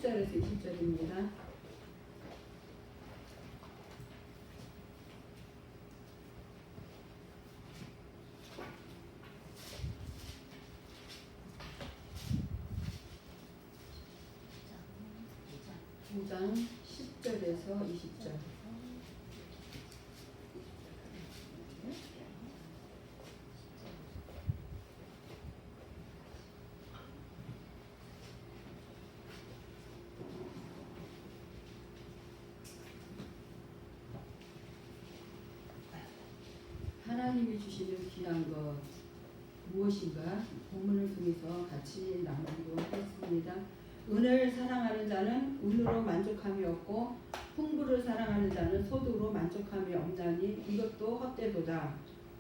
10절에서 20절입니다. 구 장 10절에서 20절. 하나님이 주시는 귀한 것 무엇인가 본문을 통해서 같이 나누기로 하겠습니다. 은혜를 사랑하는 자는 은으로 만족함이 없고 풍부를 사랑하는 자는 소득으로 만족함이 없나니 이것도 헛되도다.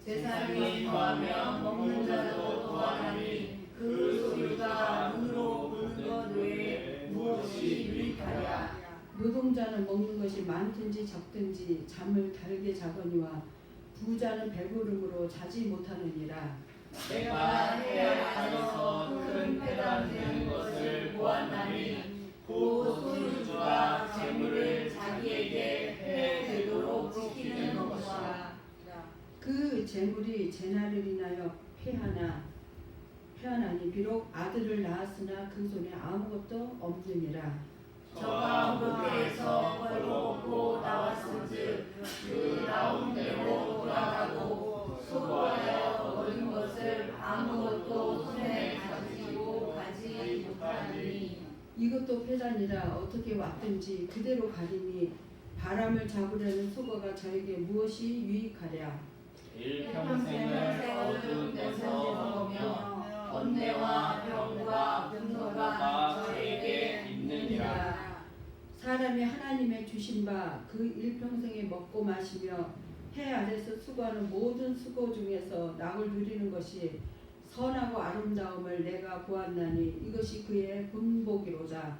세상에 거하며 먹는 자도 더하나니 그 소유가 은으로 보는 것 외에 무엇이 유익하랴. 노동자는 먹는 것이 많든지 적든지 잠을 달게 자거니와 부자는 배부름으로 자지 못하느니라. 내가 해야 안에서 큰 배당되는 것을 보았나니 그 소유주가 재물을 자기에게 패되도록 지키는 것이라. 그 재물이 재난을 인하여 패하나니 비록 아들을 낳았으나 그 손에 아무것도 없느니라. 저가 무게에서 벌거벗고 나왔은즉 그 나온 대로 돌아가고 수고하여 얻은 것을 아무것도 손에 가지고 가지 못하니 이것도 패자니라. 어떻게 왔든지 그대로 가리니 바람을 잡으려는 수고가 저에게 무엇이 유익하랴. 일평생을 어두운 데서 보며 번뇌와 병과 분노가 저에게 있느니라. 사람이 하나님의 주신 바 그 일평생에 먹고 마시며 해 아래서 수고하는 모든 수고 중에서 낙을 누리는 것이 선하고 아름다움을 내가 보았나니 이것이 그의 본복이로다.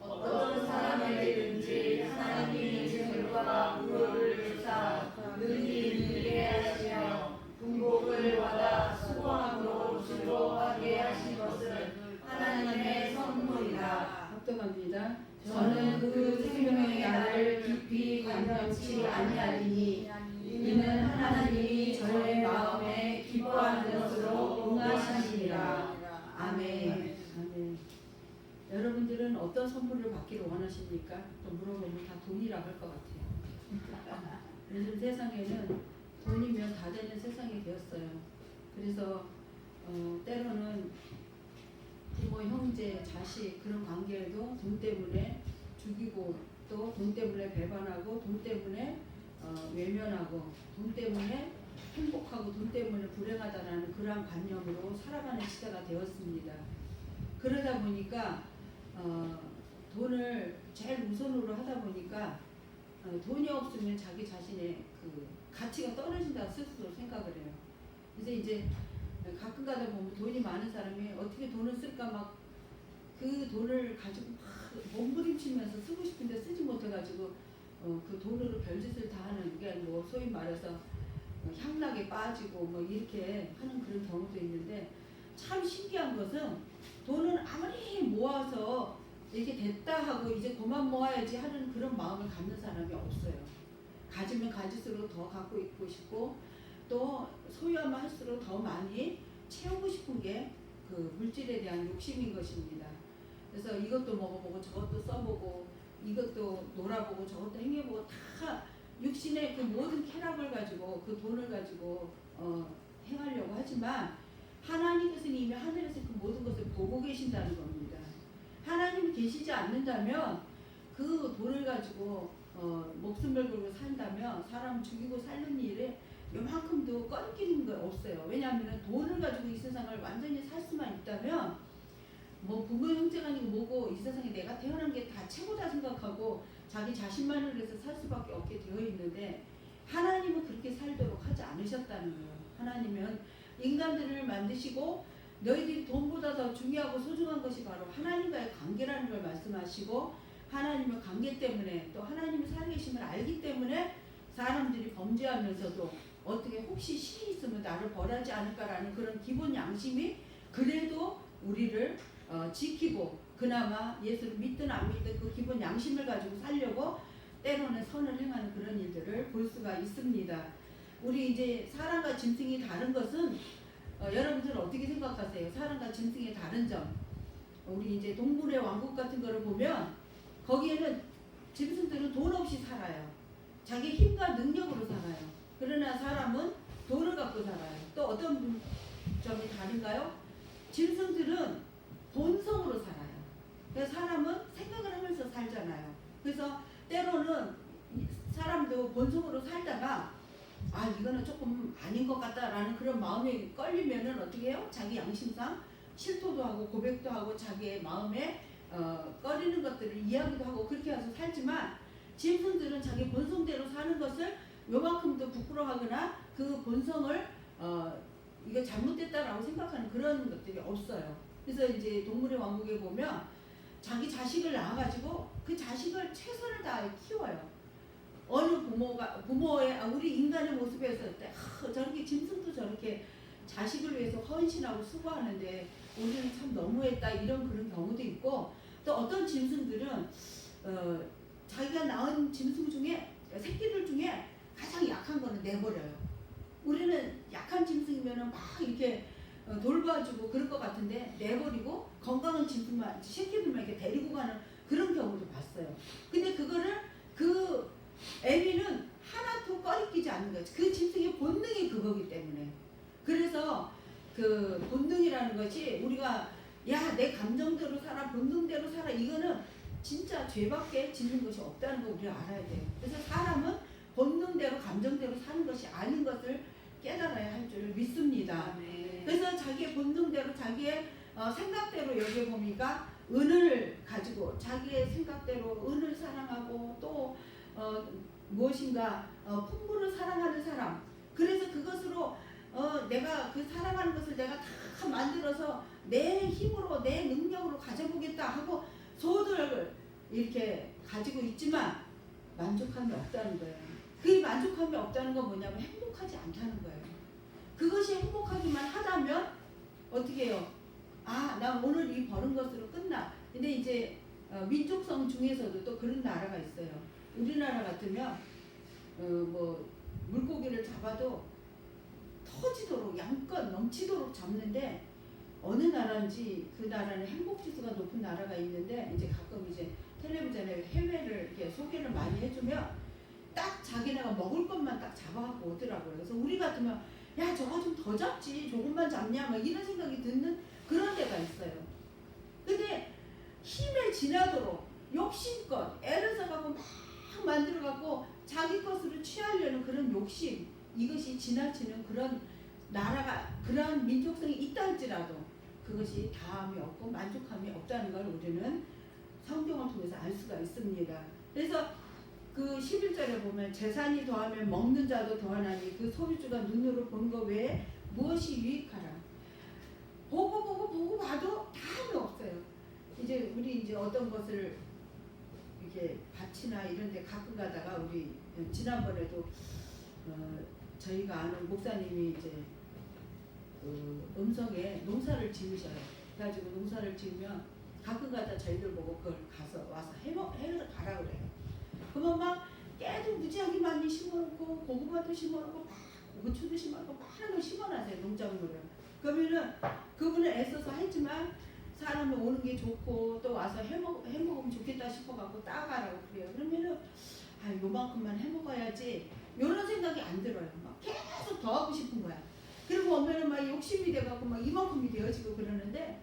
어떤 사람에게든지 하나님이 재물과 의를 주사 능히 누리게 하시며 분복을 받아 수고함으로 즐거워하게 하신 것은 하나님의 선물이라. 합독합니다. 저는 그 생명의 날을 깊이 간념치 아니하리니 이는 하나님이 저의 마음에 기뻐하는 것으로 응하시니라. 아멘. 아멘. 여러분들은 어떤 선물을 받기를 원하십니까? 또 물어보면 다 돈이라고 할 것 같아요. 요즘 세상에는 돈이면 다 되는 세상이 되었어요. 그래서 때로는 부모, 형제, 자식 그런 관계에도 돈 때문에 죽이고 또 돈 때문에 배반하고 돈 때문에 외면하고 돈 때문에 행복하고 돈 때문에 불행하다라는 그러한 관념으로 살아가는 시대가 되었습니다. 그러다 보니까 돈을 제일 우선으로 하다 보니까 돈이 없으면 자기 자신의 그 가치가 떨어진다고 스스로 생각을 해요. 그래서 이제 가끔 가다 보면 돈이 많은 사람이 어떻게 돈을 쓸까 막 그 돈을 가지고 막 몸부림치면서 쓰고 싶은데 쓰지 못해가지고 그 돈으로 별짓을 다 하는 게 뭐 소위 말해서 향락에 빠지고 뭐 이렇게 하는 그런 경우도 있는데 참 신기한 것은 돈은 아무리 모아서 이렇게 됐다 하고 이제 그만 모아야지 하는 그런 마음을 갖는 사람이 없어요. 가지면 가질수록 더 갖고 있고 싶고 또 소유하면 할수록 더 많이 채우고 싶은 게 그 물질에 대한 욕심인 것입니다. 그래서 이것도 먹어보고 저것도 써보고 이것도 놀아보고 저것도 행해보고 다 육신의 그 모든 쾌락을 가지고 그 돈을 가지고 행하려고 하지만 하나님께서는 이미 하늘에서 그 모든 것을 보고 계신다는 겁니다. 하나님이 계시지 않는다면 그 돈을 가지고 목숨을 걸고 산다면 사람 죽이고 살는 일에 요만큼도 꺼리끼는 거 없어요. 왜냐하면 돈을 가지고 이 세상을 완전히 살 수만 있다면 뭐 부모 형제가 아니고 뭐고 이 세상에 내가 태어난 게 다 최고다 생각하고 자기 자신만을 위해서 살 수밖에 없게 되어 있는데 하나님은 그렇게 살도록 하지 않으셨다는 거예요. 하나님은 인간들을 만드시고 너희들이 돈보다 더 중요하고 소중한 것이 바로 하나님과의 관계라는 걸 말씀하시고 하나님의 관계 때문에 또 하나님이 살아계심을 알기 때문에 사람들이 범죄하면서도 어떻게 혹시 신이 있으면 나를 벌하지 않을까라는 그런 기본 양심이 그래도 우리를 지키고 그나마 예수를 믿든 안 믿든 그 기본 양심을 가지고 살려고 때로는 선을 행하는 그런 일들을 볼 수가 있습니다. 우리 이제 사람과 짐승이 다른 것은 여러분들은 어떻게 생각하세요? 사람과 짐승의 다른 점. 우리 이제 동물의 왕국 같은 거를 보면 거기에는 짐승들은 돈 없이 살아요. 자기 힘과 능력으로 살아요. 그러나 사람은 돈을 갖고 살아요. 또 어떤 점이 다른가요? 짐승들은 본성으로 살아요. 그래서 사람은 생각을 하면서 살잖아요. 그래서 때로는 사람도 본성으로 살다가 아 이거는 조금 아닌 것 같다라는 그런 마음이 걸리면은 어떻게 해요? 자기 양심상 실토도 하고 고백도 하고 자기의 마음에 꺼리는 것들을 이야기도 하고 그렇게 해서 살지만 짐승들은 자기 본성대로 사는 것을 요만큼도 부끄러워하거나 그 본성을 이거 잘못됐다라고 생각하는 그런 것들이 없어요. 그래서 이제 동물의 왕국에 보면 자기 자식을 낳아가지고 그 자식을 최선을 다해 키워요. 어느 부모의 우리 인간의 모습에서 때 저렇게 짐승도 저렇게 자식을 위해서 헌신하고 수고하는데 우리는 참 너무했다 이런 그런 경우도 있고 또 어떤 짐승들은 자기가 낳은 짐승 중에 새끼들 중에 가장 약한 거는 내버려요. 우리는 약한 짐승이면은 막 이렇게 돌봐주고 그럴 것 같은데 내버리고 건강한 짐승만 새끼들만 이렇게 데리고 가는 그런 경우도 봤어요. 근데 그거를 그 애미는 하나도 꺼리끼지 않는 거지. 그 짐승의 본능이 그거기 때문에. 그래서 그 본능이라는 것이 우리가 야 내 감정대로 살아 본능대로 살아 이거는 진짜 죄밖에 짓는 것이 없다는 거 우리가 알아야 돼요. 그래서 사람은 본능대로 감정대로 사는 것이 아닌 것을 깨달아야 할 줄 믿습니다. 네. 그래서 자기의 본능대로 자기의 생각대로 여기 보니까 은을 가지고 자기의 생각대로 은을 사랑하고 또 무엇인가 풍물을 사랑하는 사람. 그래서 그것으로 내가 그 사랑하는 것을 내가 다 만들어서 내 힘으로 내 능력으로 가져보겠다 하고 소들을 이렇게 가지고 있지만 만족함이 없다는 거예요. 그 만족함이 없다는 건 뭐냐면 행복하지 않다는 거예요. 그것이 행복하기만 하다면 어떻게 해요? 아, 나 오늘 이 버는 것으로 끝나. 근데 이제 민족성 중에서도 또 그런 나라가 있어요. 우리나라 같으면 뭐 물고기를 잡아도 터지도록 양껏 넘치도록 잡는데 어느 나라인지 그 나라는 행복지수가 높은 나라가 있는데 이제 가끔 이제 텔레비전에 해외를 이렇게 소개를 많이 해주면 딱 자기네가 먹을 것만 딱 잡아갖고 오더라고요. 그래서 우리 같으면 야 저거 좀 더 잡지 조금만 잡냐 막 이런 생각이 드는 그런 데가 있어요. 근데 힘에 지나도록 욕심껏 애를 써갖고 막 만들어갖고 자기 것으로 취하려는 그런 욕심 이것이 지나치는 그런 나라가 그런 민족성이 있다 할지라도 그것이 다함이 없고 만족함이 없다는 걸 우리는 성경을 통해서 알 수가 있습니다. 그래서 그 11절에 보면 재산이 더하면 먹는 자도 더하나니 그 소유주가 눈으로 보는 것 외에 무엇이 유익하라. 보고 봐도 다함이 없어요. 이제 우리 이제 어떤 것을 이렇게 밭이나 이런 데 가끔 가다가 우리 지난번에도 저희가 아는 목사님이 이제 음성에 농사를 지으셔요. 그래가지고 농사를 지으면 가끔 가다 저희들 보고 그걸 가서 와서 해를 가라 그래요. 그러면 막 깨도 무지하게 많이 심어놓고 고구마도 심어놓고 막 고추도 심어놓고 많은 걸 심어놨어요. 농작물을. 그러면은 그분은 애써서 했지만 사람이 오는 게 좋고 또 와서 해먹으면 좋겠다 싶어갖고 따가라고 그래요. 그러면은 아 요만큼만 해먹어야지 이런 생각이 안 들어요. 막 계속 더 하고 싶은 거야. 그리고 오면은 막 욕심이 돼갖고 막 이만큼이 되어지고 그러는데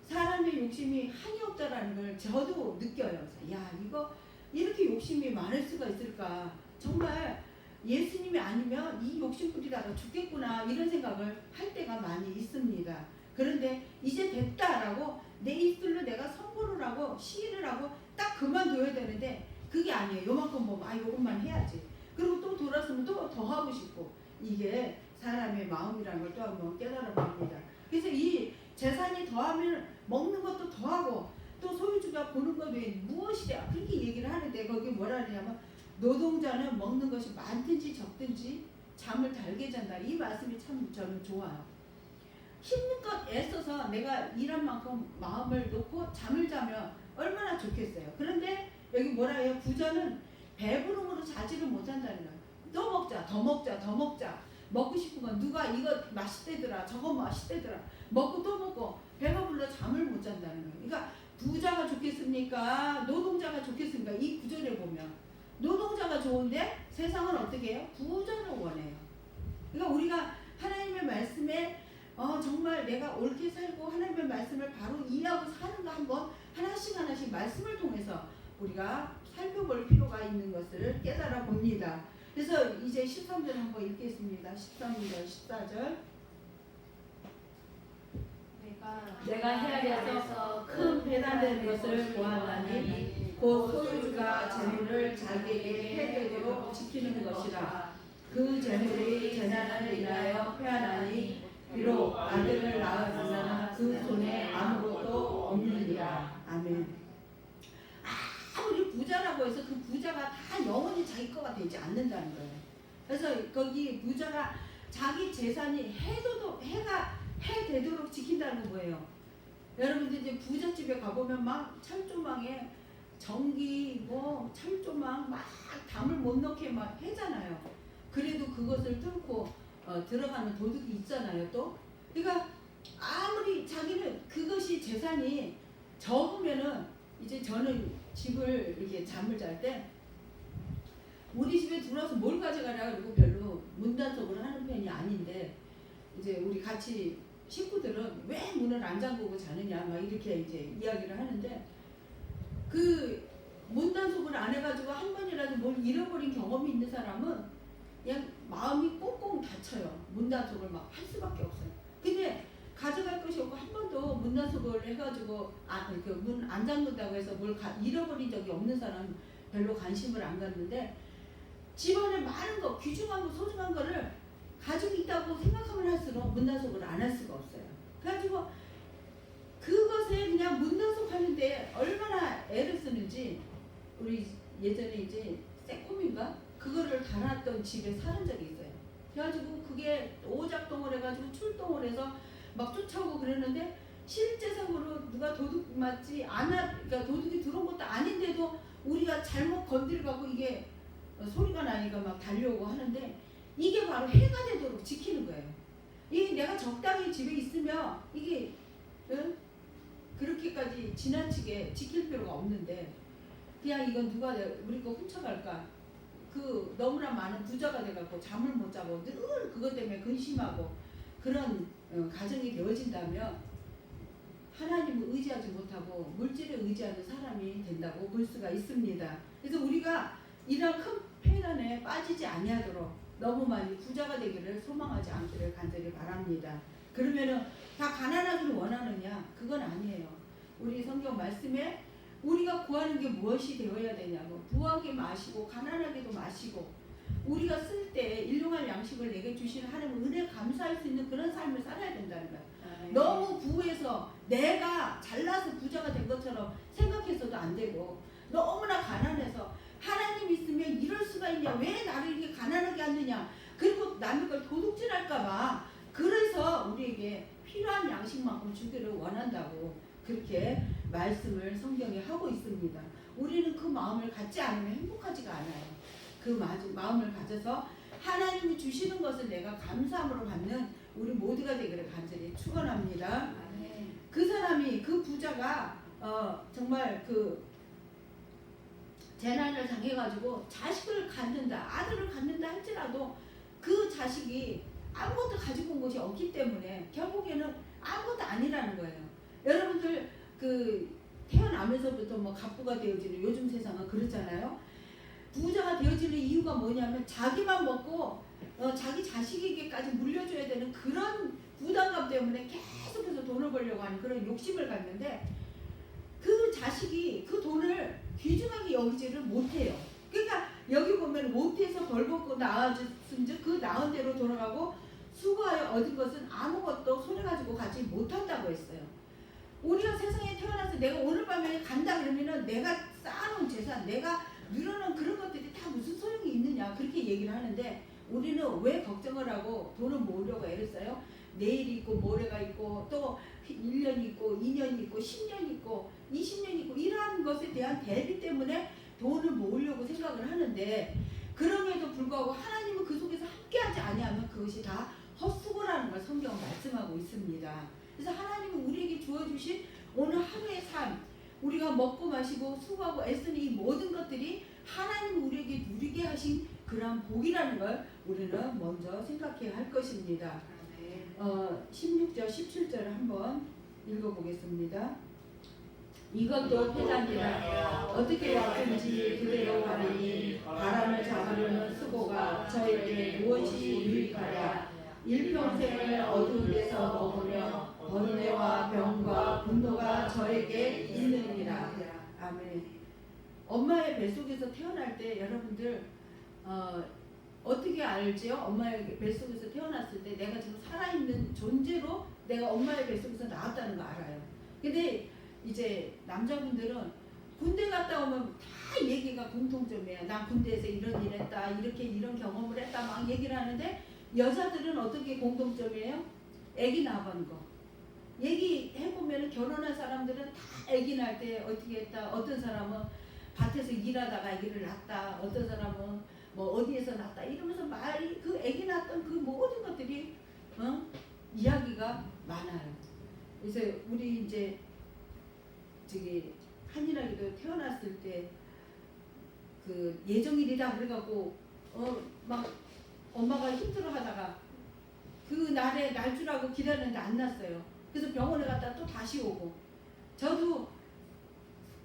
사람의 욕심이 한이 없다라는 걸 저도 느껴요. 그래서 야 이거 이렇게 욕심이 많을 수가 있을까? 정말 예수님이 아니면 이 욕심부리다가 죽겠구나 이런 생각을 할 때가 많이 있습니다. 그런데 이제 됐다라고 내 입술로 내가 선포를 하고 시인을 하고 딱 그만둬야 되는데 그게 아니에요. 요만큼 보면 아 요것만 해야지. 그리고 또 돌아서면 또 더 하고 싶고 이게 사람의 마음이라는 걸 또 한번 깨달아 봅니다. 그래서 이 재산이 더하면 먹는 것도 더하고 또 소유주가 보는 것 외에 무엇이랴 그렇게 얘기를 하는데 거기 뭐라 하냐면 노동자는 먹는 것이 많든지 적든지 잠을 달게 잔다. 이 말씀이 참 저는 좋아요. 힘껏 애써서 내가 일한 만큼 마음을 놓고 잠을 자면 얼마나 좋겠어요. 그런데 여기 뭐라 해요? 부자는 배부름으로 자지를 못한다는 거예요. 또 먹자, 더 먹자, 더 먹자. 먹고 싶은 건 누가 이거 맛있대더라, 저거 맛있대더라. 먹고 또 먹고 배가 불러 잠을 못 잔다는 거예요. 그러니까 부자가 좋겠습니까? 노동자가 좋겠습니까? 이 구절에 보면 노동자가 좋은데 세상은 어떻게 해요? 부자를 원해요. 그러니까 우리가 하나님의 말씀에 정말 내가 옳게 살고 하나님의 말씀을 바로 이해하고 사는가 한번 하나씩 말씀을 통해서 우리가 살펴볼 필요가 있는 것을 깨달아 봅니다. 그래서 이제 13절 한번 읽겠습니다. 13절, 14절. 내가 헤아려서 큰 배단된 것을 보았나니 곧 소유주가 재물을 자기에게 해되도록 지키는 것이라. 그 재물이 재난을 인하여 패하나니 비록 아들을 낳았으나 그 손에 아무것도 없느니라. 아멘. 아무리 부자라고 해서 그 부자가 다 영원히 자기 거가 되지 않는다는 거예요. 그래서 거기 부자가 자기 재산이 해 되도록 지킨다는 건 뭐예요? 여러분들 이제 부잣집에 가보면 막 철조망에 전기 뭐 철조망 막 담을 못 넣게 막 해잖아요. 그래도 그것을 뚫고 들어가는 도둑이 있잖아요. 또 그러니까 아무리 자기는 그것이 재산이 적으면은 이제 저는 집을 이렇게 잠을 잘 때 우리 집에 들어와서 뭘 가져가라 그러고 별로 문단속을 하는 편이 아닌데 이제 우리 같이 식구들은 왜 문을 안 잠그고 자느냐 막 이렇게 이제 이야기를 하는데 그 문단속을 안 해가지고 한 번이라도 뭘 잃어버린 경험이 있는 사람은 그냥 마음이 꽁꽁 닫혀요. 문단속을 막 할 수밖에 없어요. 근데 가져갈 것이 없고 한 번도 문단속을 해가지고 그 문 안 잠근다고 해서 뭘 잃어버린 적이 없는 사람은 별로 관심을 안 갖는데 집안에 많은 거 귀중한 거 소중한 거를 가지고 있다고 생각하면 할수록 문단속을 안 할 수가 없어요. 그래가지고 그것에 그냥 문단속 하는데 얼마나 애를 쓰는지 우리 예전에 이제 새콤인가 그거를 달았던 집에 사는 적이 있어요. 그래가지고 그게 오작동을 해가지고 출동을 해서 막 쫓아오고 그러는데 실제적으로 누가 도둑 맞지 그러니까 도둑이 들어온 것도 아닌데도 우리가 잘못 건드려가고 이게 소리가 나니까 막 달려오고 하는데 이게 바로 해가 되도록 지키는 거예요. 이게 내가 적당히 집에 있으면 이게 그렇게까지 지나치게 지킬 필요가 없는데 그냥 이건 누가 우리 거 훔쳐갈까 그 너무나 많은 부자가 돼갖고 잠을 못 자고 늘 그것 때문에 근심하고 그런 가정이 되어진다면 하나님을 의지하지 못하고 물질에 의지하는 사람이 된다고 볼 수가 있습니다. 그래서 우리가 이런 큰 폐단에 빠지지 아니하도록 너무 많이 부자가 되기를 소망하지 않기를 간절히 바랍니다. 그러면은 다 가난하기를 원하느냐? 그건 아니에요. 우리 성경 말씀에 우리가 구하는 게 무엇이 되어야 되냐고 부하게 마시고 가난하게도 마시고 우리가 쓸 때 일용할 양식을 내게 주시는 하나님 은혜 감사할 수 있는 그런 삶을 살아야 된다는 거예요. 너무 부해서 내가 잘나서 부자가 된 것처럼 생각해서도 안 되고 너무나 가난해서 하나님 있으면 이럴 수가 있냐 왜 나를 이렇게 가난하게 하느냐 그리고 남의 걸 도둑질할까봐 그래서 우리에게 필요한 양식만큼 주기를 원한다고 그렇게 말씀을 성경에 하고 있습니다. 우리는 그 마음을 갖지 않으면 행복하지가 않아요. 그 마음을 가져서 하나님이 주시는 것을 내가 감사함으로 받는 우리 모두가 되기를 간절히 축원합니다. 그 사람이 그 부자가 정말 그 재난을 당해가지고 자식을 갖는다 아들을 갖는다 할지라도 그 자식이 아무것도 가지고 온 것이 없기 때문에 결국에는 아무것도 아니라는 거예요. 여러분들 그 태어나면서부터 뭐 갑부가 되어지는 요즘 세상은 그렇잖아요. 부자가 되어지는 이유가 뭐냐면 자기만 먹고 자기 자식에게까지 물려줘야 되는 그런 부담감 때문에 계속해서 돈을 벌려고 하는 그런 욕심을 갖는데 그 자식이 그 돈을 귀중하게 여기지를 못해요. 그러니까 여기 보면 못해서 벌벗고 나아졌은즉 그 나은 대로 돌아가고 수고하여 얻은 것은 아무것도 손에 가지고 가지 못한다고 했어요. 우리가 세상에 태어나서 내가 오늘 밤에 간다 그러면은 내가 쌓아놓은 재산, 내가 늘어놓은 그런 것들이 다 무슨 소용이 있느냐 그렇게 얘기를 하는데 우리는 왜 걱정을 하고 돈을 모으려고 애를 써요? 내일이 있고 모레가 있고 또 1년이 있고 2년이 있고 10년이 있고 20년이 있고 이러한 것에 대한 대비 때문에 돈을 모으려고 생각을 하는데 그럼에도 불구하고 하나님은 그 속에서 함께하지 아니하면 그것이 다 헛수고라는 걸 성경은 말씀하고 있습니다. 그래서 하나님은 우리에게 주어주신 오늘 하루의 삶 우리가 먹고 마시고 수고하고 애쓰는 이 모든 것들이 하나님 우리에게 누리게 하신 그러한 복이라는 걸 우리는 먼저 생각해야 할 것입니다. 16절 17절을 한번 읽어보겠습니다. 이것도 패단이라 어떻게 왔든지 그대로 가리니 바람을 잡으려는 수고가 저에게 무엇이 유익하랴. 일평생을 어두운 데서 먹으며 번뇌와 병과 분노가 저에게 있느니라. 아멘. 엄마의 뱃속에서 태어날 때 여러분들 어떻게 알지요? 엄마의 뱃속에서 태어났을 때 내가 지금 살아있는 존재로 내가 엄마의 뱃속에서 나왔다는 거 알아요. 근데 이제 남자분들은 군대 갔다 오면 다 얘기가 공통점이에요. 난 군대에서 이런 일 했다, 이렇게 이런 경험을 했다 막 얘기를 하는데 여자들은 어떻게 공통점이에요? 아기 낳아본 거. 얘기해보면 결혼한 사람들은 다 아기 낳을 때 어떻게 했다. 어떤 사람은 밭에서 일하다가 아기를 낳았다. 어떤 사람은 뭐 어디에서 낳았다. 이러면서 말이 그 아기 낳았던 그 모든 것들이 이야기가 많아요. 그래서 우리 이제 저기 한일아기도 태어났을 때 그 예정일이다 그래갖고 막 엄마가 힘들어하다가 그 날에 날 주라고 기다렸는데 안 났어요. 그래서 병원에 갔다 또 다시 오고 저도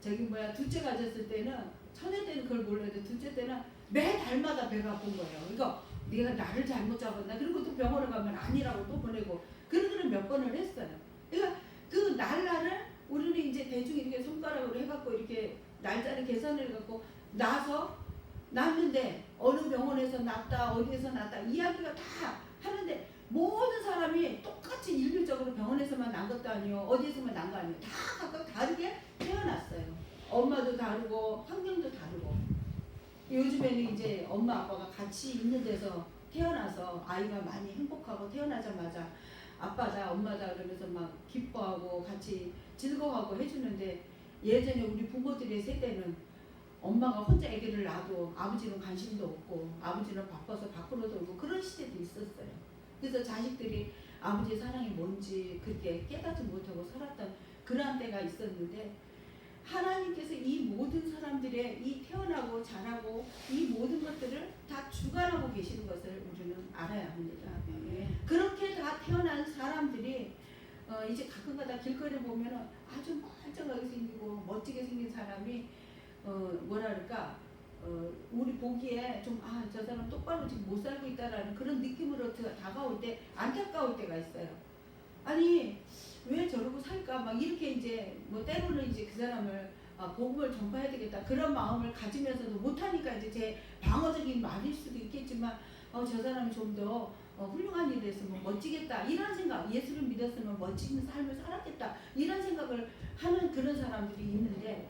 저기 둘째 가졌을 때는 첫째 때는 그걸 몰라도 둘째 때는 매 달마다 배가 아픈 거예요. 그러니까 네가 나를 잘못 잡았나 그리고 또 병원에 가면 아니라고 또 보내고 그런 거를 몇 번을 했어요. 그러니까 그 날라를 우리는 이제 대충 이렇게 손가락으로 해갖고 이렇게 날짜를 계산을 해갖고 나서 낳는데 어느 병원에서 낳았다 어디에서 낳았다 이야기가 다 하는데 모든 사람이 똑같이 일률적으로 병원에서만 난 것도 아니고 어디에서만 난 거 아니에요. 다 각각 다르게 태어났어요. 엄마도 다르고 환경도 다르고 요즘에는 이제 엄마 아빠가 같이 있는 데서 태어나서 아이가 많이 행복하고 태어나자마자 아빠다 엄마다 그러면서 막 기뻐하고 같이 즐거워하고 해주는데 예전에 우리 부모들의 세대는 엄마가 혼자 아기를 낳아도 아버지는 관심도 없고 아버지는 바빠서 밖으로 돌고 그런 시대도 있었어요. 그래서 자식들이 아버지의 사랑이 뭔지 그렇게 깨닫지 못하고 살았던 그러한 때가 있었는데 하나님께서 이 모든 사람들의 이 태어나고 자라고 이 모든 것들을 다 주관하고 계시는 것을 우리는 알아야 합니다. 그렇게 다 태어난 사람들이 이제 가끔가다 길거리에 보면 아주 멀쩡하게 생기고 멋지게 생긴 사람이 뭐라 그럴까 우리 보기에 좀 저 사람 똑바로 지금 못 살고 있다라는 그런 느낌으로 다가올 때 안타까울 때가 있어요. 아니 왜 저러고 살까 막 이렇게 이제 때로는 이제 그 사람을 복음을 전파해야 되겠다 그런 마음을 가지면서도 못하니까 이제 제 방어적인 말일 수도 있겠지만 저 사람이 좀 더 훌륭한 일을 했으면 멋지겠다 이런 생각 예수를 믿었으면 멋진 삶을 살았겠다 이런 생각을 하는 그런 사람들이 있는데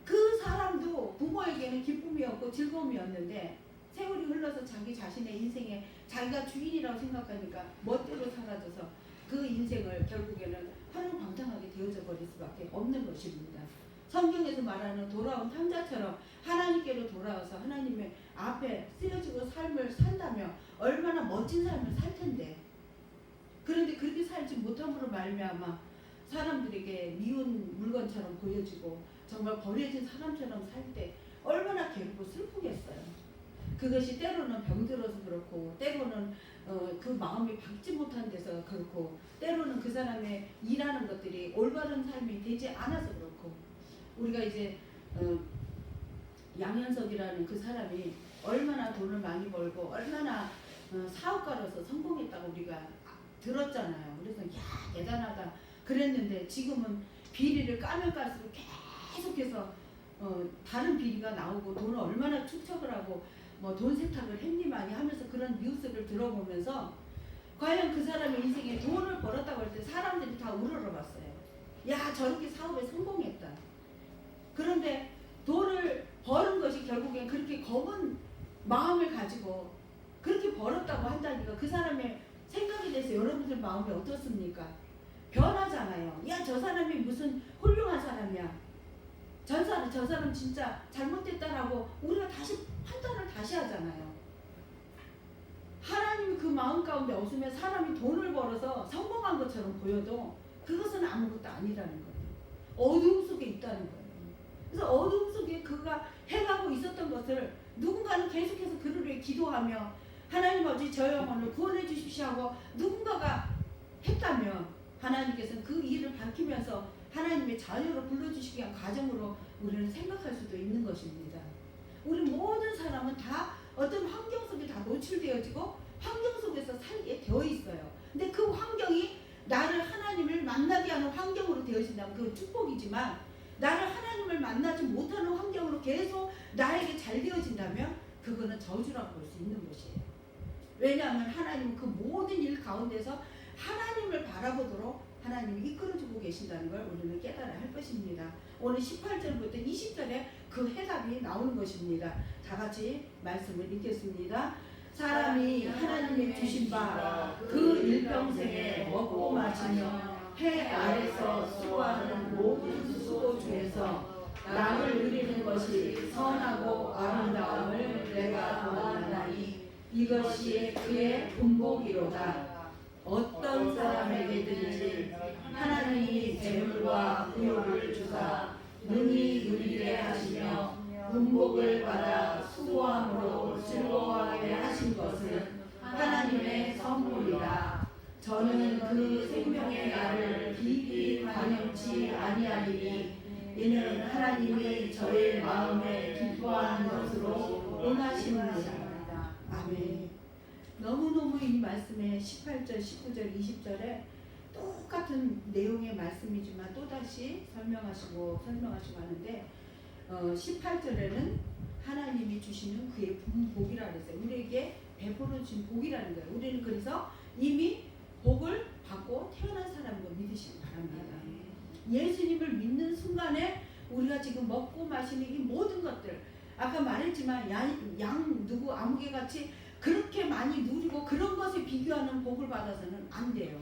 그 사람도 부모에게는 기쁨이었고 즐거움이었는데 세월이 흘러서 자기 자신의 인생에 자기가 주인이라고 생각하니까 멋대로 사라져서 그 인생을 결국에는 화룡방탕하게 되어져 버릴 수밖에 없는 것입니다. 성경에서 말하는 돌아온 탕자처럼 하나님께로 돌아와서 하나님의 앞에 쓰여지고 삶을 산다면 얼마나 멋진 삶을 살 텐데 그런데 그렇게 살지 못함으로 말미암아 사람들에게 미운 물건처럼 보여지고 정말 버려진 사람처럼 살 때 얼마나 괴롭고 슬프겠어요. 그것이 때로는 병들어서 그렇고 때로는 그 마음이 박지 못한 데서 그렇고 때로는 그 사람의 일하는 것들이 올바른 삶이 되지 않아서 그렇고 우리가 이제 양현석이라는 그 사람이 얼마나 돈을 많이 벌고 얼마나 사업가로서 성공했다고 우리가 들었잖아요. 그래서 야 대단하다 그랬는데 지금은 비리를 까면 깔수록 계속해서 다른 비리가 나오고 돈을 얼마나 축적을 하고 돈 세탁을 했니마니 하면서 그런 뉴스를 들어보면서 과연 그 사람의 인생에 돈을 벌었다고 할 때 사람들이 다 우러러봤어요. 야 저렇게 사업에 성공했다. 그런데 돈을 버는 것이 결국엔 그렇게 검은 마음을 가지고 그렇게 벌었다고 한다니까 그 사람의 생각에 대해서 가운데서 여러분들 마음이 어떻습니까? 변하잖아요. 야, 저 사람이 무슨 훌륭한 사람이야. 저 사람 진짜 잘못됐다라고 우리가 다시 판단을 다시 하잖아요. 하나님이 그 마음 가운데 없으면 사람이 돈을 벌어서 성공한 것처럼 보여도 그것은 아무것도 아니라는 거예요. 어둠 속에 있다는 거예요. 그래서 어둠 속에 그가 행하고 있었던 것을 누군가는 계속해서 그를 위해 기도하며 하나님 아버지 저 영혼을 구원해 주십시오 하고 누군가가 했다면 하나님께서는 그 일을 밝히면서 하나님의 자녀로 불러주시기 위한 과정으로 우리는 생각할 수도 있는 것입니다. 우리 모든 사람은 다 어떤 환경 속에 다 노출되어지고 환경 속에서 살게 되어 있어요. 근데 그 환경이 나를 하나님을 만나게 하는 환경으로 되어진다면 그건 축복이지만 나를 하나님을 만나지 못하는 환경으로 계속 나에게 잘 되어진다면 그거는 저주라고 볼 수 있는 것이에요. 왜냐하면 하나님은 그 모든 일 가운데서 하나님을 바라보도록 하나님이 이끌어주고 계신다는 걸 우리는 깨달아야 할 것입니다. 오늘 18절부터 20절에 그 해답이 나오는 것입니다. 다 같이 말씀을 읽겠습니다. 사람이 하나님의 주신 바 그 일평생에 먹고 마시며 해 아래서 수고하는 모든 수고 중에서 남을 누리는 것이 선하고 아름다움을 내가 보았나니 이것이 그의 분복이로다. 어떤 사람에게든지 하나님이 재물과 부요를 주사 능히 누리게 하시며 분복을 받아 수고함으로 즐거워하게 하신 것은 하나님의 선물이라. 저는 그 생명의 날을 깊이 관념치 아니하리니 이는 하나님이 저의 마음에 기뻐하는 것으로 응하심이니라. 아멘. 너무너무 이 말씀에 18절, 19절, 20절에 똑같은 내용의 말씀이지만 또다시 설명하시고 하는데 18절에는 하나님이 주시는 그의 복이라고 했어요. 우리에게 베풀어 주신 복이라는 거예요. 우리는 그래서 이미 복을 받고 태어난 사람으로 믿으시기 바랍니다. 예수님을 믿는 순간에 우리가 지금 먹고 마시는 이 모든 것들 아까 말했지만 양 누구 아무개같이 그렇게 많이 누리고 그런 것에 비교하는 복을 받아서는 안 돼요.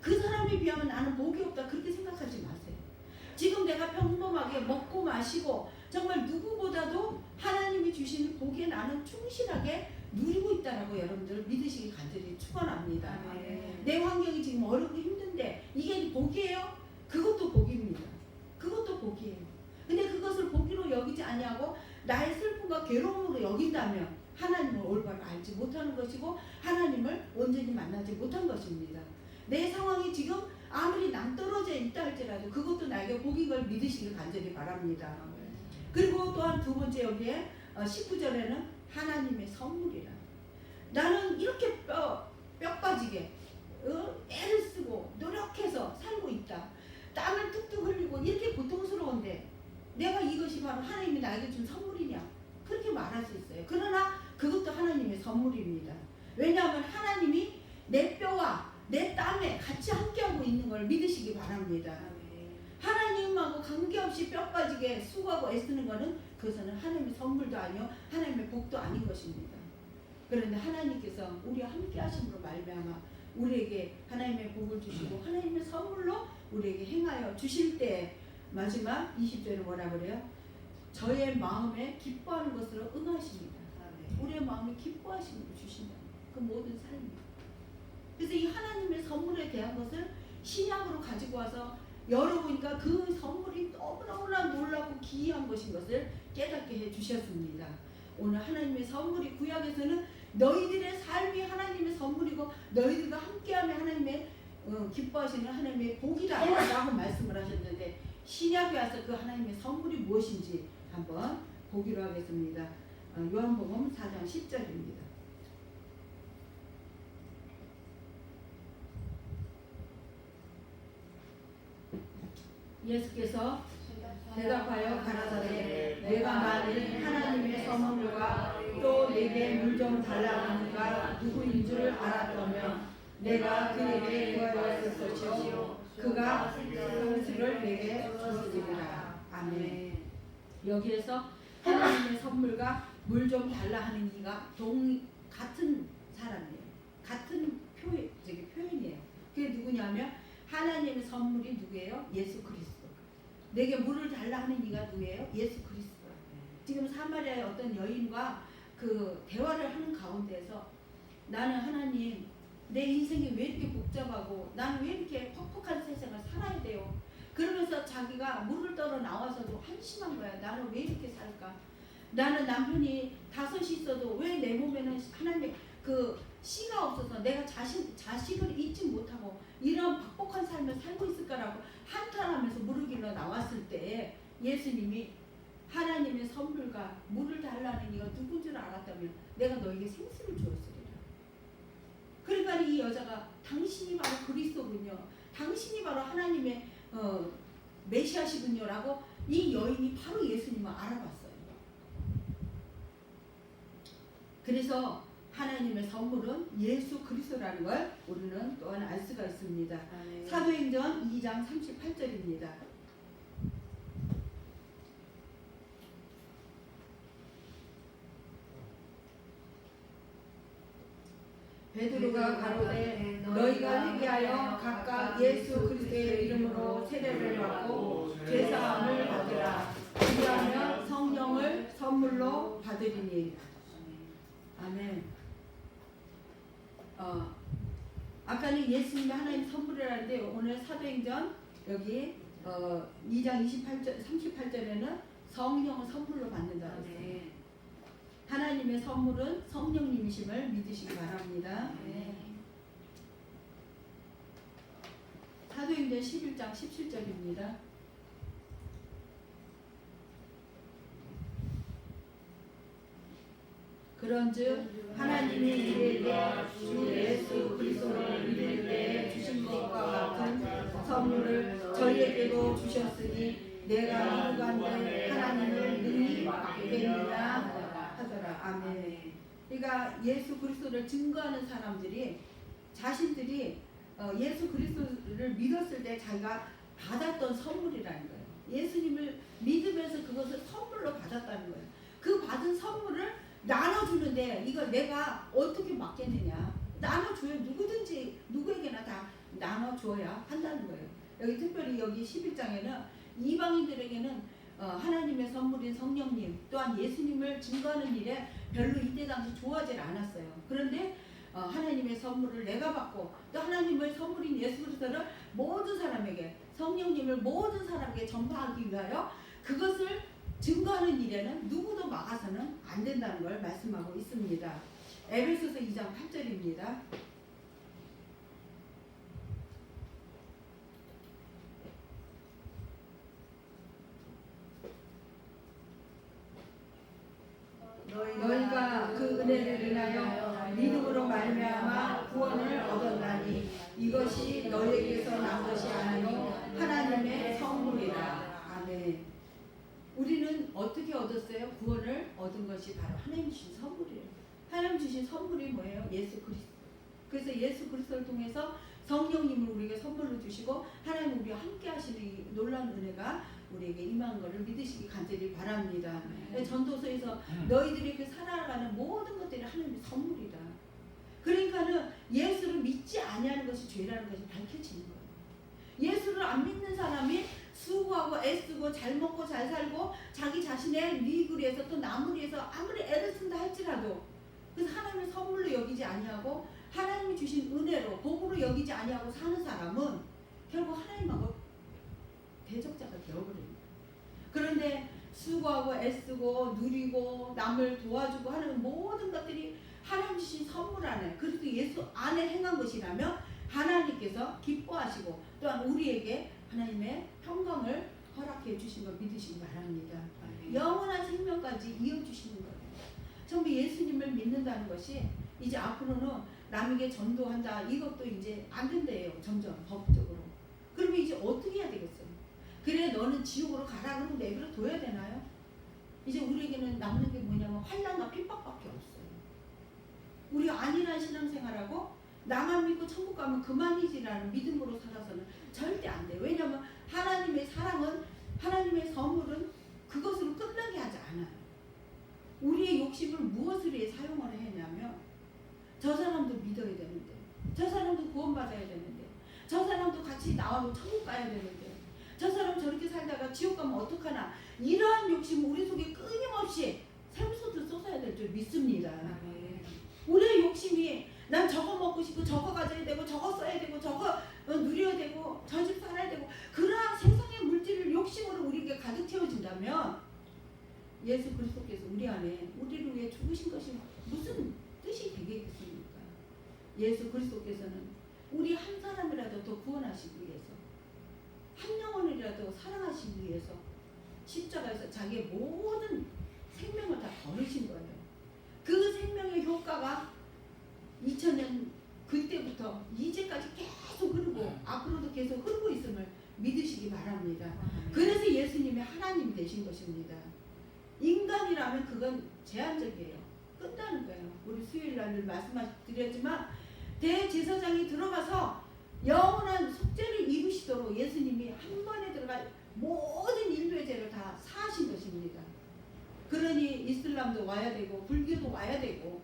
그 사람에 비하면 나는 복이 없다 그렇게 생각하지 마세요. 지금 내가 평범하게 먹고 마시고 정말 누구보다도 하나님이 주신 복에 나는 충실하게 누리고 있다라고 여러분들 믿으시기 간절히 축원합니다. 내 환경이 지금 어렵고 힘든데 이게 복이에요? 그것도 복입니다. 그것도 복이에요. 근데 그것을 복으로 여기지 아니하고 나의 슬픔과 괴로움으로 여긴다면 하나님을 올바로 알지 못하는 것이고 하나님을 온전히 만나지 못한 것입니다. 내 상황이 지금 아무리 낭떠러져 있다 할지라도 그것도 나에게 복인 걸 믿으시길 간절히 바랍니다. 그리고 또한 두 번째 여기에 19절에는 하나님의 선물이라. 나는 이렇게 뼈 빠지게 애를 쓰고 노력해서 살고 있다. 땀을 뚝뚝 흘리고 이렇게 고통스러운데 내가 이것이 바로 하나님이 나에게 준 선물이냐? 그렇게 말할 수 있어요. 그러나 그것도 하나님의 선물입니다. 왜냐하면 하나님이 내 뼈와 내 땀에 같이 함께하고 있는 걸 믿으시기 바랍니다. 하나님하고 관계없이 뼈 빠지게 수고하고 애쓰는 것은 그것은 하나님의 선물도 아니요 하나님의 복도 아닌 것입니다. 그런데 하나님께서 우리와 함께 하심으로 말미암아 우리에게 하나님의 복을 주시고 하나님의 선물로 우리에게 행하여 주실 때 마지막 20절에 뭐라 그래요? 저의 마음에 기뻐하는 것으로 응하십니다. 우리의 마음에 기뻐하심으로 주신다. 그 모든 삶이. 그래서 이 하나님의 선물에 대한 것을 신약으로 가지고 와서 열어보니까 그 선물이 너무너무나 놀랍고 기이한 것인 것을 깨닫게 해주셨습니다. 오늘 하나님의 선물이 구약에서는 너희들의 삶이 하나님의 선물이고 너희들과 함께하며 하나님의 기뻐하시는 하나님의 복이다 라고 말씀을 하셨는데 신약에 와서 그 하나님의 선물이 무엇인지 한번 보기로 하겠습니다. 요한복음 4장 10절입니다. 예수께서 대답하여 가라사대 내가 말한 하나님의 선물과 또 내게 물 좀 달라는가 누구인 줄 알았다면 내가 그에게 구하였을 것이요 그가 생수를 내게 주었으리라. 아멘. 여기에서 하나님의 선물과 물 좀 달라 하는 이가 같은 사람이에요. 같은 표현이에요. 그게 누구냐면 하나님의 선물이 누구예요? 예수 그리스도. 내게 물을 달라 하는 이가 누구예요? 예수 그리스도. 지금 사마리아의 어떤 여인과 그 대화를 하는 가운데서 나는 하나님 내 인생이 왜 이렇게 복잡하고 나는 왜 이렇게 퍽퍽한 세상을 살아야 돼요. 그러면서 자기가 물을 떠러 나와서도 한심한 거야. 나는 왜 이렇게 살까? 나는 남편이 5이 있어도 왜 내 몸에는 하나님 그 씨가 없어서 내가 자식을 잊지 못하고 이런 퍽퍽한 삶을 살고 있을까라고 한탄하면서 물을 길러 나왔을 때 예수님이 하나님의 선물과 물을 달라는 이가 누군 줄 알았다면 내가 너에게 생수를 주었으리라. 그러니까 이 여자가 당신이 바로 그리스도군요. 당신이 바로 하나님의 메시아시군요 라고 이 여인이 바로 예수님을 알아봤어요. 그래서 하나님의 선물은 예수 그리스도라는 걸 우리는 또한 알 수가 있습니다. 사도행전 2장 38절입니다. 베드로가 가로되 너희가 회개하여 각각 예수 그리스도의 이름으로 세례를 받고 죄사함을 받으라. 그리하면 성령을 선물로 받으리니. 아멘. 아까는 예수님이 하나님 선물이라는데 오늘 사도행전 여기 2장 38절에는 성령을 선물로 받는다고 했어요. 하나님의 선물은 성령님이심을 믿으시기 바랍니다. 사도행전 11장 17절입니다. 그런즉 하나님이 우리에게 주 예수 그리스도를 믿을 때 주신 것과 같은 선물을 저희에게도 주셨으니 내가 누구간데 하나님을 능히 받겠느냐 하더라. 아멘. 그러니까 예수 그리스도를 증거하는 사람들이 자신들이 예수 그리스도를 믿었을 때 자기가 받았던 선물이라는 거예요. 예수님을 믿으면서 그것을 선물로 받았다는 거예요. 그 받은 선물을 나눠주는데 이걸 내가 어떻게 맡겠느냐. 나눠줘야 누구든지 누구에게나 다 나눠줘야 한다는 거예요. 여기 특별히 여기 11장에는 이방인들에게는 하나님의 선물인 성령님 또한 예수님을 증거하는 일에 별로 이때 당시 좋아하지 않았어요. 그런데 하나님의 선물을 내가 받고 또 하나님의 선물인 예수 그리스도를 모든 사람에게 성령님을 모든 사람에게 전파하기 위하여 그것을 증거하는 일에는 누구도 막아서는 안 된다는 걸 말씀하고 있습니다. 에베소서 2장 8절입니다. 너희가 그 은혜를 인하여 믿음으로 말미암아 구원을 얻었나니 이것이 너희에게서 난 것이 아니요 하나님의 선물이라. 아멘. 우리는 어떻게 얻었어요? 구원을 얻은 것이 바로 하나님 주신 선물이에요. 하나님 주신 선물이 뭐예요? 예수 그리스도. 그래서 예수 그리스도를 통해서 성령님을 우리에게 선물로 주시고 하나님 우리와 함께 하시는 이 놀라운 은혜가 우리에게 임한 것을 믿으시기 간절히 바랍니다. 전도서에서 너희들이 그 살아가는 모든 것들이 하나님의 선물이다. 그러니까는 예수를 믿지 아니하는 것이 죄라는 것이 밝혀지는 거예요. 예수를 안 믿는 사람이 수고하고 애쓰고 잘 먹고 잘 살고 자기 자신의 유익을 위해서 또 남을 위해서 아무리 애를 쓴다 할지라도 그래서 하나님의 선물로 여기지 아니하고 하나님이 주신 은혜로 복으로 여기지 아니하고 사는 사람은 결국 하나님하고 대적자가 되어버립니다. 그런데 수고하고 애쓰고 누리고 남을 도와주고 하는 모든 것들이 하나님 주신 선물 안에 그리고 예수 안에 행한 것이라면 하나님께서 기뻐하시고 또한 우리에게 하나님의 평강을 허락해 주신 걸 믿으시기 바랍니다. 영원한 생명까지 이어주시는 거예요. 전부 예수님을 믿는다는 것이 이제 앞으로는 남에게 전도한다 이것도 이제 안 된대요. 점점 법적으로. 그러면 이제 어떻게 해야 되겠어요? 그래 너는 지옥으로 가라 그러면 내버려 둬야 되나요? 이제 우리에게는 남는 게 뭐냐면 환난과 핍박밖에 없어요. 우리가 안일한 신앙생활하고 나만 믿고 천국 가면 그만이지라는 믿음으로 살아서는 절대 안 돼요. 왜냐하면 하나님의 사랑은 하나님의 선물은 그것으로 끝나게 하지 않아요. 우리의 욕심을 무엇을 위해 사용을 했냐면 저 사람도 믿어야 되는데 저 사람도 구원받아야 되는데, 저 사람도 같이 나와서 천국 가야 되는데, 저 사람 저렇게 살다가 지옥 가면 어떡하나, 이러한 욕심 우리 속에 끊임없이 샘솟듯 쏟아야 될 줄 믿습니다. 우리의 욕심이 난 저거 먹고 싶고 저거 가져야 되고 저거 써야 되고 저거 누려야 되고 저 집 살아야 되고, 그러한 세상의 물질을 욕심으로 우리에게 가득 채워진다면 예수 그리스도께서 우리 안에 우리를 위해 죽으신 것이 무슨 뜻이 되겠습니까? 예수 그리스도께서는 우리 한 사람이라도 더 구원하시기 위해서, 한 영혼이라도 사랑하시기 위해서 십자가에서 자기의 모든 생명을 다 버리신 거예요. 그 생명의 효과가 2000년 그때부터 이제까지 계속 흐르고 앞으로도 계속 흐르고 있음을 믿으시기 바랍니다. 그래서 예수님이 하나님이 되신 것입니다. 인간이라면 그건 제한적이에요. 끝나는 거예요. 우리 수요일날 말씀드렸지만 대제사장이 들어가서 영원한 속죄를 이루시도록 예수님이 한 번에 들어가 모든 인류의 죄를 다 사하신 것입니다. 그러니 이슬람도 와야 되고 불교도 와야 되고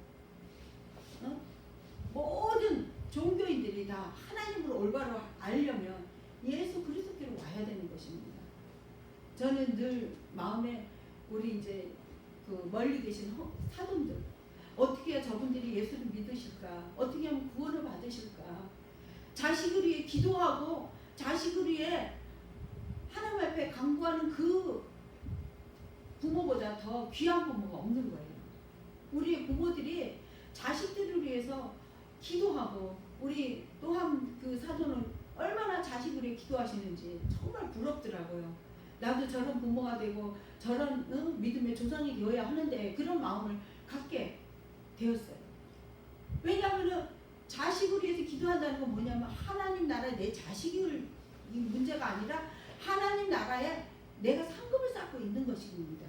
모든 종교인들이 다 하나님을 올바로 알려면 예수 그리스도께로 와야 되는 것입니다. 저는 늘 마음에 우리 이제 그 멀리 계신 사돈들, 어떻게 해야 저분들이 예수를 믿으실까? 어떻게 하면 구원을 받으실까? 자식을 위해 기도하고 자식을 위해 하나님 앞에 간구하는 그 부모보다 더 귀한 부모가 없는 거예요. 우리 부모들이 자식들을 위해서 기도하고, 우리 또한 그 사도는 얼마나 자식을 위해 기도하시는지 정말 부럽더라고요. 나도 저런 부모가 되고 저런 믿음의 조상이 되어야 하는데 그런 마음을 갖게 되었어요. 왜냐하면 자식을 위해서 기도한다는 건 뭐냐면 하나님 나라에 내 자식이 문제가 아니라 하나님 나라에 내가 상급을 쌓고 있는 것입니다.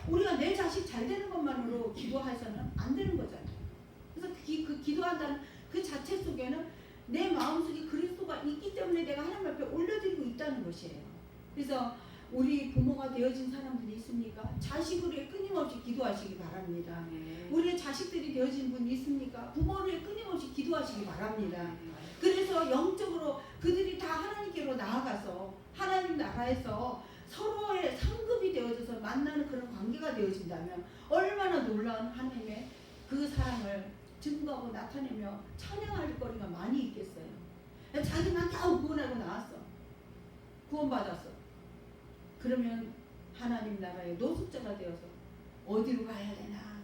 우리가 내 자식 잘 되는 것만으로 기도해서는 안 되는 거잖아요. 그래서 그 기도한다는 그 자체 속에는 내 마음속에 그리스도가 있기 때문에 내가 하나님 앞에 올려드리고 있다는 것이에요. 그래서 우리 부모가 되어진 사람들이 있습니까? 자식을 위해 끊임없이 기도하시기 바랍니다. 우리의 자식들이 되어진 분이 있습니까? 부모를 위해 끊임없이 기도하시기 바랍니다. 그래서 영적으로 그들이 다 하나님께로 나아가서 하나님 나라에서 서로의 상급이 되어져서 만나는 그런 관계가 되어진다면 얼마나 놀라운 하나님의 그 사랑을 증거하고 나타내며 찬양할 거리가 많이 있겠어요. 자기만 다 구원하고 나왔어. 구원받았어. 그러면 하나님 나라의 노숙자가 되어서 어디로 가야 되나?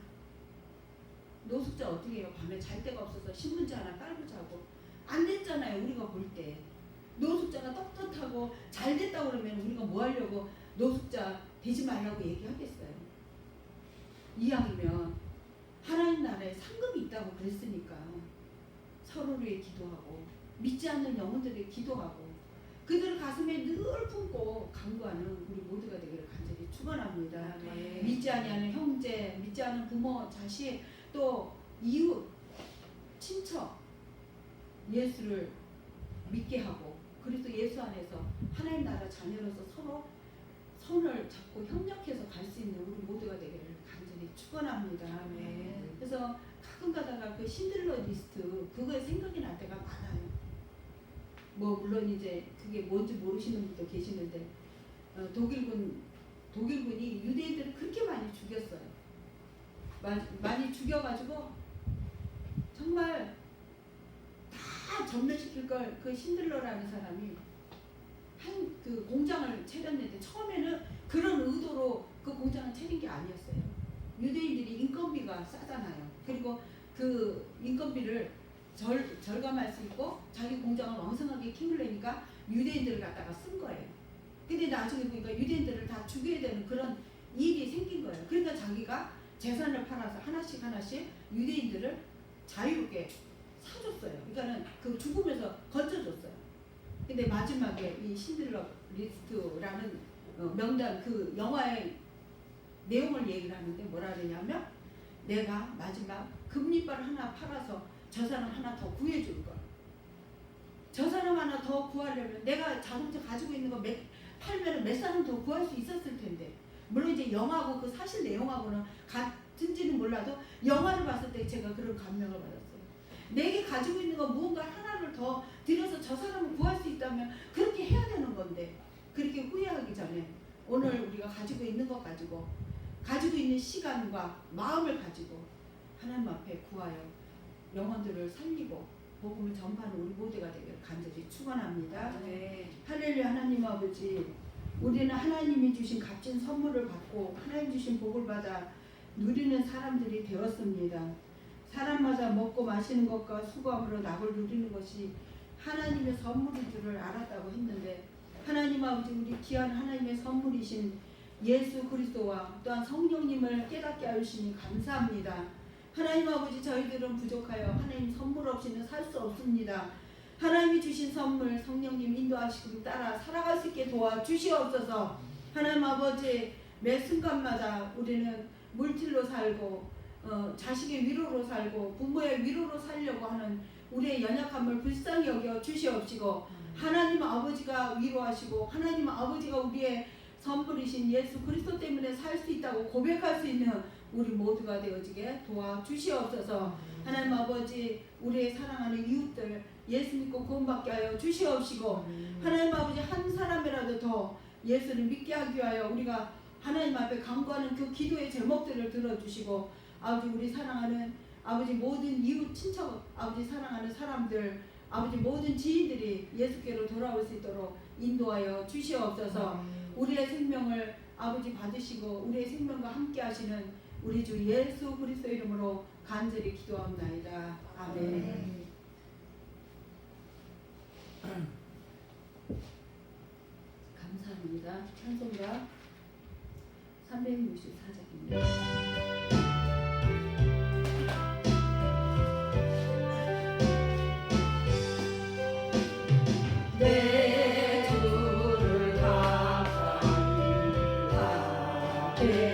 노숙자 어떻게 해요? 밤에 잘 데가 없어서 신문지 하나 깔고 자고. 안 됐잖아요. 우리가 볼 때. 노숙자가 떳떳하고 잘 됐다고 그러면 우리가 뭐 하려고 노숙자 되지 말라고 얘기하겠어요. 이왕이면 하나님 나라에 상급이 있다고 그랬으니까 서로를 위해 기도하고 믿지 않는 영혼들에게 기도하고 그들 가슴에 늘 품고 간구하는 우리 모두가 되기를 간절히 축원합니다. 믿지 아니하는 형제, 믿지 않는 부모, 자식, 또 이웃, 친척 예수를 믿게 하고 그리스도 예수 안에서 하나님 나라 자녀로서 서로 손을 잡고 협력해서 갈 수 있는 우리 모두가 되기를 간절히 축원합니다. 그래서 가끔 가다가 그 신들러 리스트 그거에 생각이 날 때가 많아요. 뭐 물론 이제 그게 뭔지 모르시는 분도 계시는데 독일군이 유대인들을 그렇게 많이 죽였어요. 많이 죽여가지고 정말 다 전멸시킬 걸 그 신들러라는 사람이 한 그 공장을 차렸는데 처음에는 그런 의도로 그 공장을 차린 게 아니었어요. 유대인들이 인건비가 싸잖아요. 그리고 그 인건비를 절감할 수 있고 자기 공장을 왕성하게 키우려니까 유대인들을 갖다가 쓴 거예요. 근데 나중에 보니까 유대인들을 다 죽여야 되는 그런 일이 생긴 거예요. 그러니까 자기가 재산을 팔아서 하나씩 유대인들을 자유롭게 사줬어요. 그러니까는 그 죽으면서 건져줬어요. 근데 마지막에 이 신들러 리스트라는 명단 그 영화의 내용을 얘기를 하는데 뭐라 그러냐면 내가 마지막 금리발 하나 팔아서 저 사람 하나 더 구해줄 걸. 저 사람 하나 더 구하려면 내가 자동차 가지고 있는 거 팔면은 몇 사람 더 구할 수 있었을 텐데. 물론 이제 영화고 그 사실 내용하고는 같은지는 몰라도 영화를 봤을 때 제가 그런 감명을 받았어요. 내게 가지고 있는 거 무언가 하나를 더 들여서 저 사람을 구할 수 있다면 그렇게 해야 되는 건데, 그렇게 후회하기 전에 오늘 우리가 가지고 있는 것 가지고 있는 시간과 마음을 가지고 하나님 앞에 구하여 영혼들을 살리고 복음을 전파하는 우리 모두가 되기를 간절히 축원합니다. 네. 할렐루야. 하나님 아버지, 우리는 하나님이 주신 값진 선물을 받고 하나님 주신 복을 받아 누리는 사람들이 되었습니다. 사람마다 먹고 마시는 것과 수고함으로 낙을 누리는 것이 하나님의 선물인 줄을 알았다고 했는데, 하나님 아버지, 우리 귀한 하나님의 선물이신 예수 그리스도와 또한 성령님을 깨닫게 하여 주시니 감사합니다. 하나님 아버지, 저희들은 부족하여 하나님 선물 없이는 살 수 없습니다. 하나님이 주신 선물 성령님 인도하시고 따라 살아갈 수 있게 도와주시옵소서. 하나님 아버지, 매 순간마다 우리는 물질로 살고 자식의 위로로 살고 부모의 위로로 살려고 하는 우리의 연약함을 불쌍히 여겨 주시옵시고, 하나님 아버지가 위로하시고 하나님 아버지가 우리의 선물이신 예수 그리스도 때문에 살 수 있다고 고백할 수 있는 우리 모두가 되어지게 도와주시옵소서. 하나님 아버지, 우리의 사랑하는 이웃들 예수 믿고 구원받게 하여 주시옵시고, 하나님 아버지, 한 사람이라도 더 예수를 믿게 하기 위하여 우리가 하나님 앞에 간구하는 그 기도의 제목들을 들어주시고, 아버지, 우리 사랑하는 아버지 모든 이웃 친척, 아버지 사랑하는 사람들, 아버지 모든 지인들이 예수께로 돌아올 수 있도록 인도하여 주시옵소서. 우리의 생명을 아버지 받으시고 우리의 생명과 함께 하시는 우리 주 예수 그리스도 이름으로 간절히 기도합나이다. 아멘. 감사합니다. 찬송가 364장입니다. 내 주를 가까이 하게